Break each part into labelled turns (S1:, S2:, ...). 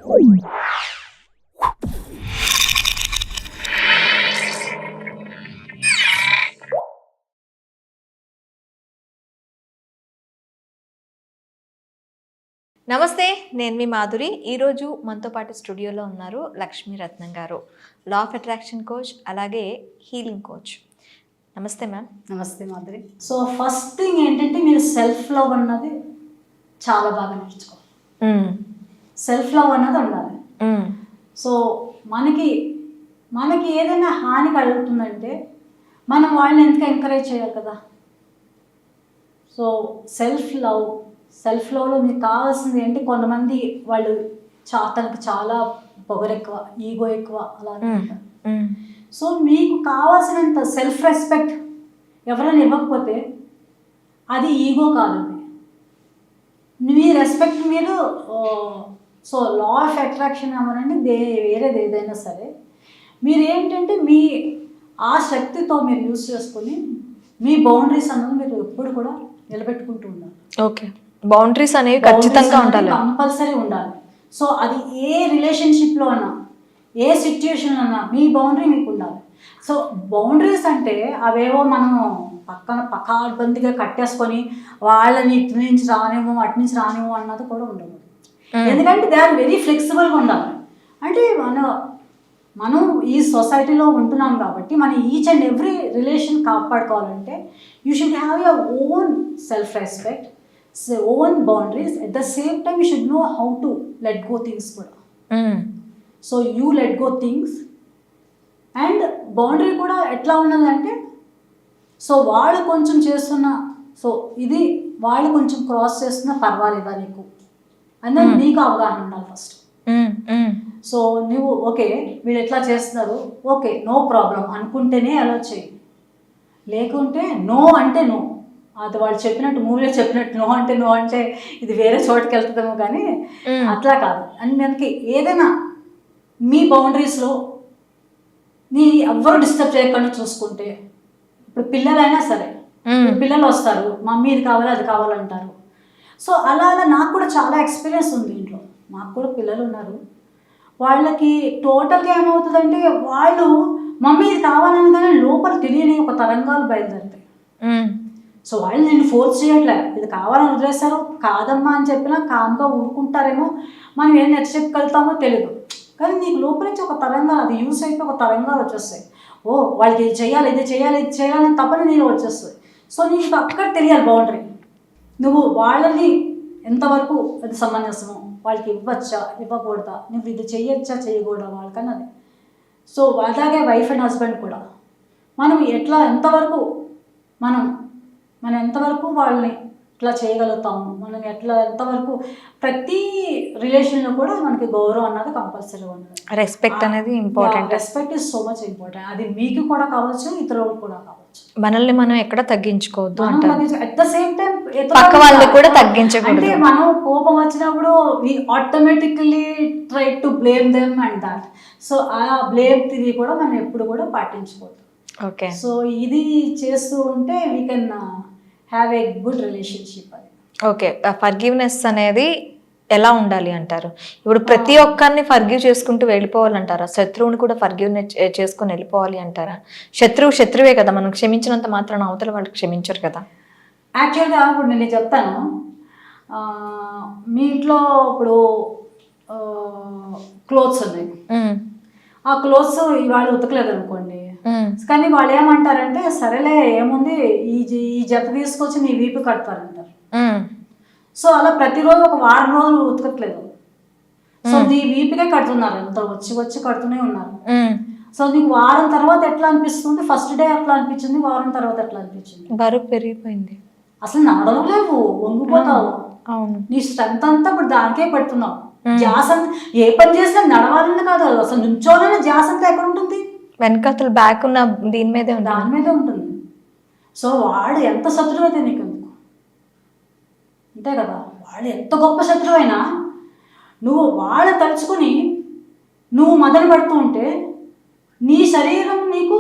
S1: నమస్తే, నేను మీ మాధురి. ఈరోజు మనతో పాటు స్టూడియోలో ఉన్నారు లక్ష్మీ రత్నం గారు, లా ఆఫ్ అట్రాక్షన్ కోచ్, అలాగే హీలింగ్ కోచ్. నమస్తే మ్యామ్.
S2: నమస్తే మాధురి. సో ఫస్ట్ థింగ్ ఏంటంటే మీరు సెల్ఫ్ లవ్ అన్నది చాలా బాగా నేర్చుకోవాలి. సెల్ఫ్ లవ్ అన్నది ఉండాలి. సో మనకి ఏదైనా హాని కలుగుతుందంటే మనం వాళ్ళని ఎందుకు ఎంకరేజ్ చేయాలి కదా. సో సెల్ఫ్ లవ్లో మీకు కావాల్సింది ఏంటి, కొంతమంది వాళ్ళు తనకు చాలా పొగరు ఎక్కువ, ఈగో ఎక్కువ అలా అనుకుంటారు. సో మీకు కావాల్సినంత సెల్ఫ్ రెస్పెక్ట్ ఎవరైనా ఇవ్వకపోతే అది ఈగో కాదండి, మీ రెస్పెక్ట్ మీరు. సో లా ఆఫ్ అట్రాక్షన్ అవ్వనండి, వేరేది ఏదైనా సరే మీరు ఏంటంటే మీ ఆ శక్తితో మీరు యూజ్ చేసుకొని మీ బౌండరీస్ అన్నది మీరు ఎప్పుడు కూడా నిలబెట్టుకుంటూ ఉండాలి.
S1: ఓకే, బౌండరీస్ అనేవి ఖచ్చితంగా ఉండాలి,
S2: కంపల్సరీ ఉండాలి. సో అది ఏ రిలేషన్షిప్లో అన్నా, ఏ సిచ్యుయేషన్ అన్నా మీ బౌండరీ మీకు ఉండాలి. సో బౌండరీస్ అంటే అవేవో మనం పకాబందిగా కట్టేసుకొని వాళ్ళని ఇటు నుంచి రానివ్వం అటు నుంచి రానివ్వం అన్నది కూడా ఉండదు. ఎందుకంటే దే ఆర్ వెరీ ఫ్లెక్సిబుల్గా ఉండాలి. అంటే మనం ఈ సొసైటీలో ఉంటున్నాం కాబట్టి మనం ఈచ్ అండ్ ఎవ్రీ రిలేషన్ కాపాడుకోవాలంటే you should have your own self respect, own boundaries. At the same time you should know how to let go things కూడా. So you let go things. And boundary కూడా ఎట్లా ఉన్నదంటే, so వాళ్ళు కొంచెం చేస్తున్న, so ఇది వాళ్ళు కొంచెం క్రాస్ చేస్తున్నా పర్వాలేదా నీకు అని నీకు అవగాహన ఉండాలి ఫస్ట్. సో నువ్వు ఓకే వీళ్ళు ఎట్లా చేస్తున్నారు, ఓకే నో ప్రాబ్లం అనుకుంటేనే అలా చేయి. లేకుంటే నో అంటే నో, అది వాళ్ళు చెప్పినట్టు మూవీలో చెప్పినట్టు నో అంటే ఇది వేరే చోటుకి వెళ్తుందేమో కానీ అట్లా కాదు. అండ్ మనకి ఏదైనా మీ బౌండరీస్లో ఎవ్వరు డిస్టర్బ్ చేయకుండా చూసుకుంటే, ఇప్పుడు పిల్లలైనా సరే పిల్లలు వస్తారు, మమ్మీ ఇది కావాలి అది కావాలంటారు. సో అలా నాకు కూడా చాలా ఎక్స్పీరియన్స్ ఉంది ఇంట్లో. మాకు కూడా పిల్లలు ఉన్నారు. వాళ్ళకి టోటల్గా ఏమవుతుందంటే వాళ్ళు మమ్మీ ఇది కావాలనగానే లోపల తెలియని ఒక తరంగాలు బయలుదేరుతాయి. సో వాళ్ళు నేను ఫోర్స్ చేయట్లే, ఇది కావాలని వదిలేస్తారు, కాదమ్మా అని చెప్పినా కామ్గా ఊరుకుంటారేమో, మనం ఏం నెక్స్ట్ చెప్పగలుగుతామో తెలియదు. కానీ నీకు లోపల నుంచి ఒక తరంగాలు, అది యూస్ అయిపోయి ఒక తరంగాలు వచ్చేస్తాయి. ఓ వాళ్ళకి ఇది చేయాలి ఇది చేయాలని తప్పని నేను వచ్చేస్తుంది. సో నీకు అక్కడ తెలియాలి బౌండరీ. నువ్వు వాళ్ళని ఎంతవరకు అది సమంజసమో, వాళ్ళకి ఇవ్వచ్చా ఇవ్వకూడదా, నువ్వు ఇది చెయ్యొచ్చా చేయకూడదా వాళ్ళకన్నది. సో అలాగే వైఫ్ అండ్ హస్బెండ్ కూడా మనం ఎంతవరకు మనం ఎంతవరకు వాళ్ళని ఇట్లా చేయగలుగుతాము, మనం ఎంతవరకు ప్రతి రిలేషన్లో కూడా మనకి గౌరవం అన్నది కంపల్సరీ ఉన్నది.
S1: రెస్పెక్ట్ అనేది important.
S2: Respect is so much important. అది మీకు కూడా కావచ్చు, ఇతరులకు కూడా కావచ్చు.
S1: మనల్ని మనం ఎక్కడ తగ్గించుకోవద్దు,
S2: అట్ ద సేమ్ టైం
S1: పక్క వాళ్ళని కూడా తగ్గించకూడదు.
S2: అంటే మనం కోపం వచ్చినప్పుడు we automatically try to blame them and that. So ఆ బ్లేమ్ ఇది కూడా మనం ఎప్పుడు కూడా పాటించకూడదు.
S1: ఓకే,
S2: సో ఇది చేస్తూ ఉంటే we can have a good relationship. అది
S1: ఓకే. ఫర్గివ్నెస్ అనేది ఎలా ఉండాలి అంటారు? ఇప్పుడు ప్రతి ఒక్కరిని ఫర్గివ్ చేసుకుంటూ వెళ్ళిపోవాలంటారా? శత్రువుని కూడా ఫర్గివ్నెస్ చేసుకొని వెళ్ళిపోవాలి అంటారా? శత్రువే కదా, మనం క్షమించినంత మాత్రాన అవతల వాళ్ళు క్షమించరు కదా.
S2: యాక్చువల్గా ఇప్పుడు నేను చెప్తాను, మీ ఇంట్లో ఇప్పుడు క్లోత్స్ ఉన్నాయి, ఆ క్లోత్స్ ఇవాళ ఉతకలేదు అనుకోండి, కానీ వాళ్ళు ఏమంటారంటే సరేలే ఏముంది ఈ జత తీసుకొచ్చి నీ వీపు కడతారంటారు. సో అలా ప్రతిరోజు ఒక వారం రోజులు ఉతకట్లేదు, సో నీ వీపుకే కడుతున్నారు, ఎంత వచ్చి కడుతూనే ఉన్నారు. సో నీకు వారం తర్వాత ఎట్లా అనిపిస్తుంది, ఫస్ట్ డే ఎట్లా అనిపించింది, వారం తర్వాత ఎట్లా అనిపించింది,
S1: బరువు పెరిగిపోయింది,
S2: అసలు నడవలేవు, వంగిపోతావు, నీ స్ట్రెంత్ అంతా ఇప్పుడు దానికే పెడుతున్నావు. ధ్యాస ఏ పని చేసినా నడవాలని కాదు, అసలు నుంచోనని ధ్యాస అంతా ఎక్కడ ఉంటుంది,
S1: వెనకతలు బ్యాక్ ఉన్న దాని మీదే ఉంటుంది.
S2: సో వాడు ఎంత శత్రువు అయితే నీకు ఎందుకు, అంతే కదా. వాడు ఎంత గొప్ప శత్రువు అయినా నువ్వు వాళ్ళని తలుచుకుని నువ్వు మొదలు పెడుతూ ఉంటే నీ శరీరం నీకు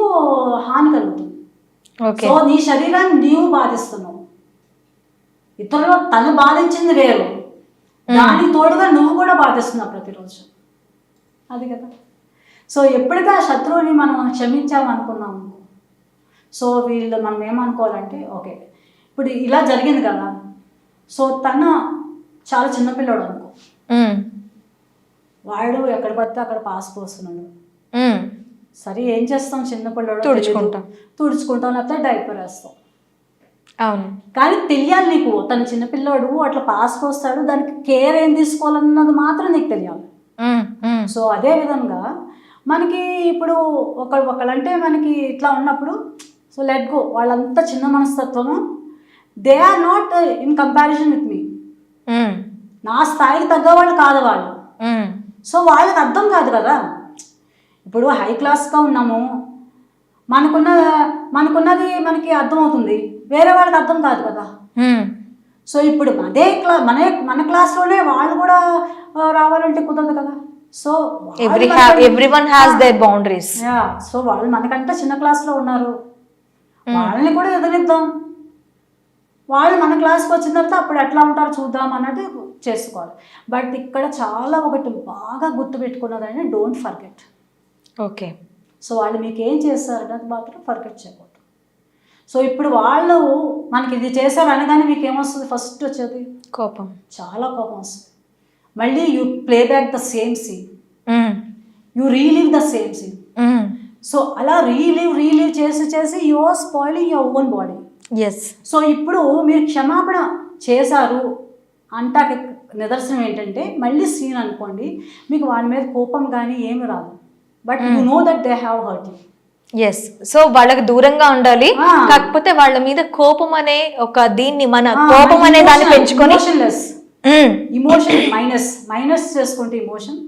S2: హాని కలుగుతుంది. సో నీ శరీరాన్ని నీవు బాధిస్తున్నావు, ఇతరులు తను బాధించింది వేరు, దానికి తోడుగా నువ్వు కూడా బాధిస్తున్నావు ప్రతిరోజు. అది కదా. సో ఎప్పుడైతే ఆ శత్రువుని మనం క్షమించామనుకున్నాము, సో వీళ్ళు మనం ఏమనుకోవాలంటే ఓకే ఇప్పుడు ఇలా జరిగింది కదా, సో తను చాలా చిన్నపిల్లడు అనుకో, వాడు ఎక్కడ పడితే అక్కడ పాస్ పోస్తున్నాడు, సరే ఏం చేస్తాం, చిన్నపిల్లడు తుడుచుకుంటాం లేకపోతే డైపర్ వేస్తాం.
S1: అవును,
S2: కానీ తెలియాలి నీకు తను చిన్నపిల్లాడు అట్లా పాస్ పోస్తాడు, దానికి కేర్ ఏం తీసుకోవాలన్నది మాత్రం నీకు తెలియాలి. సో అదే విధంగా మనకి ఇప్పుడు ఒకళ్ళంటే మనకి ఇట్లా ఉన్నప్పుడు సో లెట్ గో, వాళ్ళంతా చిన్న మనస్తత్వము, they are not in comparison with me, నా స్థాయికి తగ్గ వాళ్ళు కాదు వాళ్ళు. సో వాళ్ళకి అర్థం కాదు కదా, ఇప్పుడు హై క్లాస్గా ఉన్నాము, మనకున్నది మనకి అర్థమవుతుంది, వేరే వాళ్ళకి అర్థం కాదు కదా. సో ఇప్పుడు మన క్లాస్లోనే వాళ్ళు కూడా రావాలంటే కుదరదు కదా. So
S1: everyone has their boundaries.
S2: So వాళ్ళు మనకంటే చిన్న క్లాస్లో ఉన్నారు, వాళ్ళని కూడా ఎదురిద్దాం, వాళ్ళు మన క్లాస్కి వచ్చిన తర్వాత అప్పుడు ఎట్లా ఉంటారో చూద్దాం అన్నట్టు చేసుకోవాలి. బట్ ఇక్కడ చాలా ఒకటి బాగా గుర్తుపెట్టుకున్నదని డోంట్ ఫర్గెట్.
S1: ఓకే,
S2: సో వాళ్ళు మీకు ఏం చేస్తారని అది మాత్రం ఫర్గెట్ చేయకూడదు. సో ఇప్పుడు వాళ్ళు మనకి ఇది చేశారు అనగానే మీకు ఏమొస్తుంది, ఫస్ట్ వచ్చేది
S1: కోపం,
S2: చాలా కోపం వస్తుంది. మళ్ళీ you play back the same scene, you relive the same scene. So అలా రీలివ్ చేసి you are spoiling your own body.
S1: Yes.
S2: So ఇప్పుడు మీరు క్షమాపణ చేశారు అంటాక నిదర్శనం ఏంటంటే మళ్ళీ సీన్ అనుకోండి, మీకు వాళ్ళ మీద కోపం కానీ ఏమి రాదు, but you know that they have hurt you.
S1: Yes. So వాళ్ళకి దూరంగా ఉండాలి, కాకపోతే వాళ్ళ మీద కోపం అనే ఒక దీన్ని మన కోపం అనే దాన్ని పెంచుకొని
S2: ఇమోషన్ మైనస్ చేసుకుంటే ఇమోషన్,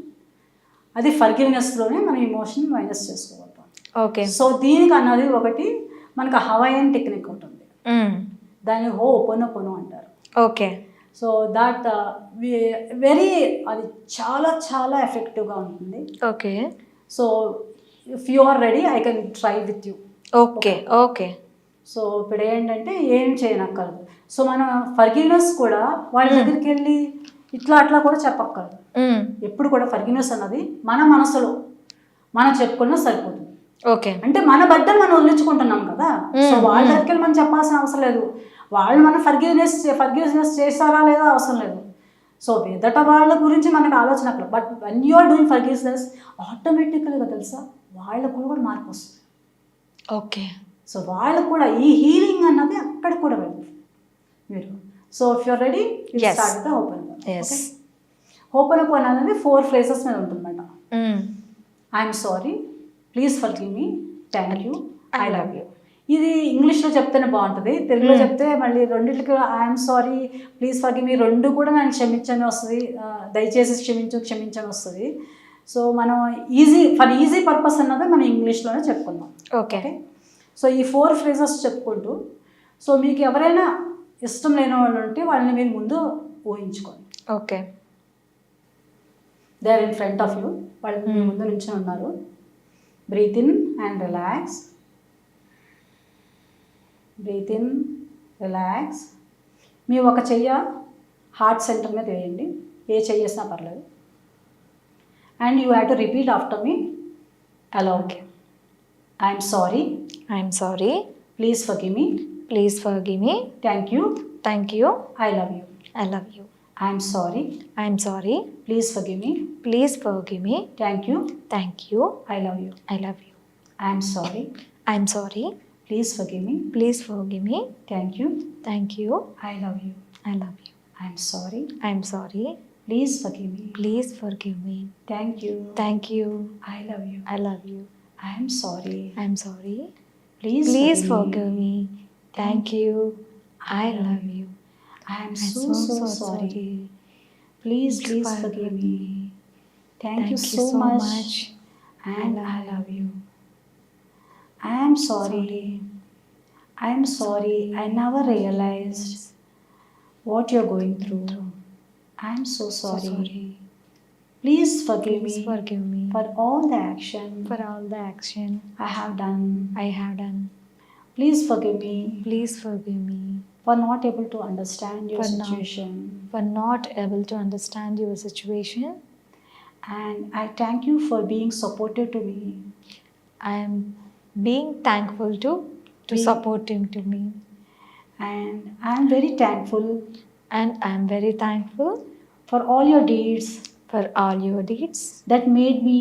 S2: అది ఫర్గివ్నెస్లోనే మనం ఇమోషన్ మైనస్ చేసుకోగలుగుతాం.
S1: ఓకే.
S2: సో దీనికి అన్నది ఒకటి మనకు హవైయన్ టెక్నిక్ ఉంటుంది, దాన్ని హోపోనోపోనో అంటారు.
S1: ఓకే.
S2: సో దాట్ వెరీ అది చాలా చాలా ఎఫెక్టివ్గా ఉంటుంది.
S1: Okay.
S2: So if you are ready I can try with you.
S1: Okay. Okay.
S2: So ఇప్పుడు ఏంటంటే ఏం చేయనక్కర్లేదు. సో మన ఫర్గివ్నెస్ కూడా వాళ్ళ దగ్గరికి వెళ్ళి ఇట్లా అట్లా కూడా చెప్పక్కర్లేదు. ఎప్పుడు కూడా ఫర్గివ్నెస్ అన్నది మన మనసులో మనం చెప్పుకున్నా సరిపోతుంది.
S1: ఓకే.
S2: అంటే మన బట్టలు మనం వదిలించుకుంటున్నాం కదా, సో వాళ్ళ దగ్గరికి వెళ్ళి మనం చెప్పాల్సిన అవసరం లేదు. వాళ్ళు మన ఫర్గివ్నెస్ చేస్తారా లేదా అవసరం లేదు. సో ఎదట వాళ్ళ గురించి మనకు ఆలోచన అక్కడ. But when you are doing forgiveness ఆటోమేటిక్గా తెలుసా వాళ్ళకు కూడా మార్పు వస్తుంది.
S1: ఓకే.
S2: సో వాళ్ళకు కూడా ఈ హీలింగ్ అన్నది అక్కడ కూడా వెళ్తుంది మీరు. So if you're ready start with hooponopono అనేది 4 phrases మీద ఉంటుందన్నమాట. I'm sorry, please forgive me, thank you, I love you. ఇది ఇంగ్లీష్లో చెప్తేనే బాగుంటుంది, తెలుగులో చెప్తే మళ్ళీ రెండింటికి I'm sorry, please forgive me రెండు కూడా నేను క్షమించని వస్తుంది, దయచేసి క్షమించని వస్తుంది. సో మనం ఈజీ పర్పస్ అన్నది మనం ఇంగ్లీష్లోనే చెప్పుకుందాం.
S1: ఓకే.
S2: సో ఈ 4 phrases చెప్పుకుంటూ, సో మీకు ఎవరైనా ఇష్టం లేని వాళ్ళు ఉంటే వాళ్ళని మీరు ముందు ఊహించుకోండి.
S1: Okay.
S2: They are in front of you, వాళ్ళు మీ ముందు నుంచి ఉన్నారు. Breathe in and relax, breathe in, relax. మీ ఒక చెయ్య హార్ట్ సెంటర్ మీద వేయండి, ఏ చెయ్యి వేసినా పర్లేదు. And you have to repeat after me allowed. I'm sorry,
S1: I'm sorry,
S2: please forgive me,
S1: please forgive me,
S2: thank you,
S1: thank you,
S2: I love you,
S1: I love you.
S2: I'm sorry,
S1: I'm sorry,
S2: please forgive me,
S1: please forgive me,
S2: thank you,
S1: thank you,
S2: I love you,
S1: I love you.
S2: I'm sorry,
S1: I'm sorry,
S2: please forgive me,
S1: please forgive me,
S2: thank you,
S1: thank you,
S2: I love you,
S1: I love you.
S2: I'm sorry,
S1: I'm sorry,
S2: please forgive me,
S1: please forgive me,
S2: thank you,
S1: thank you,
S2: I love you,
S1: I love you.
S2: I'm sorry,
S1: I'm sorry,
S2: please
S1: please forgive me, thank you, I love you.
S2: I'm so sorry, please forgive me, thank you so much, and I love you. I am sorry, I never realized what you're going through. I am so sorry. Please forgive me for all the action I have done. Please forgive me for not able to understand your situation. And I thank you for being supportive to me.
S1: I am being thankful to
S2: Being-
S1: supporting to me.
S2: And I am very thankful
S1: And I am very thankful
S2: for all your deeds
S1: for all your deeds
S2: that made me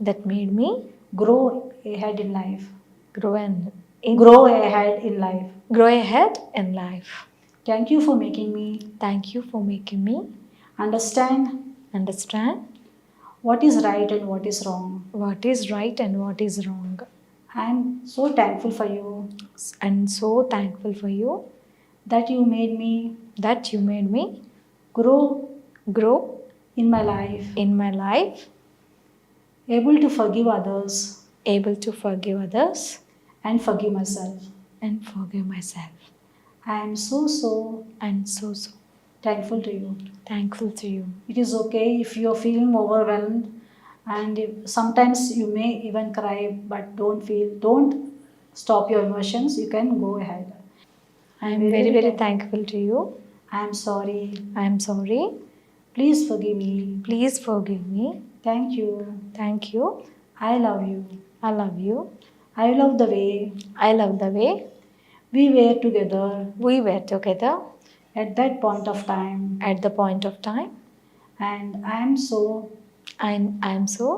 S1: that made me
S2: grow ahead in life.
S1: grow and in,
S2: Grow ahead in life.
S1: grow ahead in life.
S2: Thank you for making me
S1: Thank you for making me
S2: understand
S1: understand
S2: what is right and what is wrong.
S1: what is right and what is wrong.
S2: I am so thankful for you
S1: And so thankful for you
S2: that you made me
S1: that you made me
S2: grow
S1: grow
S2: in my life,
S1: in my life,
S2: able to forgive others
S1: able to forgive others
S2: and forgive myself.
S1: and forgive myself.
S2: I am so
S1: And so
S2: thankful to you.
S1: thankful to you.
S2: It is okay if you are feeling overwhelmed, and sometimes you may even cry, but don't stop your emotions. You can go ahead.
S1: I am very thankful to you.
S2: I am sorry.
S1: I am sorry.
S2: Please forgive me.
S1: Please forgive me.
S2: Thank you.
S1: Thank you.
S2: I love you.
S1: I love you.
S2: I love the way
S1: I love the way
S2: we were together
S1: we were together
S2: at that point of time.
S1: at the point of time.
S2: And I am so
S1: I am so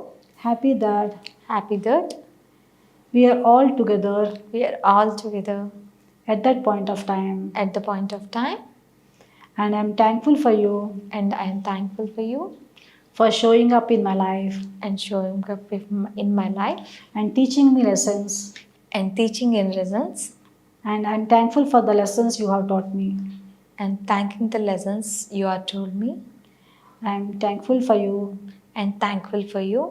S2: happy that
S1: happy that
S2: we are all together
S1: we are all together
S2: at that point of time.
S1: at the point of time.
S2: And I am thankful for you
S1: And I am thankful for you
S2: for showing up in my life
S1: and showing up in my life
S2: and teaching me lessons.
S1: and teaching in lessons
S2: And I'm thankful for the lessons you have taught me.
S1: and thanking the lessons you have told me.
S2: I'm thankful for you.
S1: And thankful for you.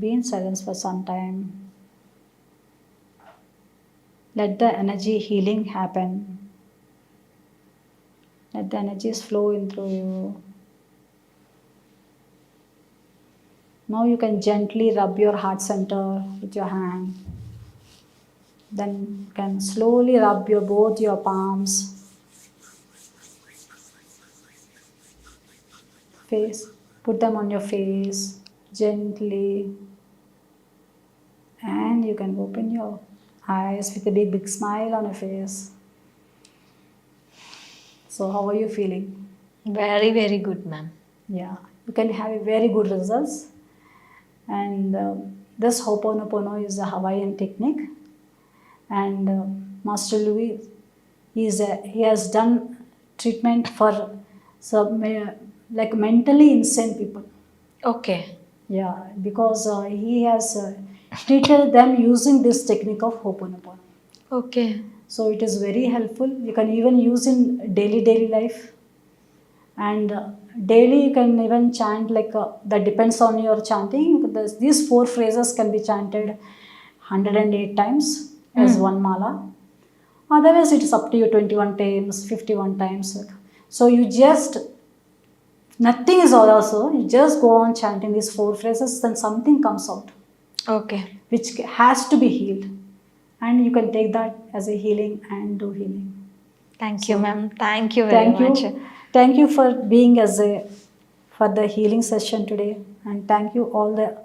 S2: Be in silence for some time. Let the energy healing happen. Let the energies flow in through you. Now you can gently rub your heart center with your hand. Then you can slowly rub both your palms. Face. Put them on your face gently. And you can open your eyes with a big smile on your face. So how are you feeling?
S1: Very good, ma'am.
S2: Yeah, you can have a very good results. And this Ho'oponopono is a Hawaiian technique. And Master Louis, he has done treatment for some like mentally insane people.
S1: Okay.
S2: Yeah, because he has treated them using this technique of Ho'oponopono.
S1: Okay.
S2: So it is very helpful. You can even use in daily life. And daily you can even chant that depends on your chanting. These 4 phrases can be chanted 108 times as one mala. Otherwise it is up to you, 21 times, 51 times. So you just, nothing is all also, you just go on chanting these 4 phrases, then something comes out.
S1: Okay.
S2: Which has to be healed. And you can take that as a healing and do healing.
S1: Thank you, ma'am. Thank you very much.
S2: Thank you for being for the healing session today. And thank you all the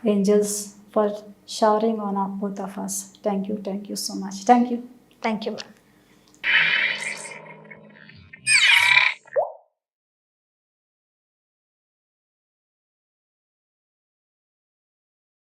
S2: angels for showering on both of us. Thank you so much. Thank you.
S1: Thank you, ma'am.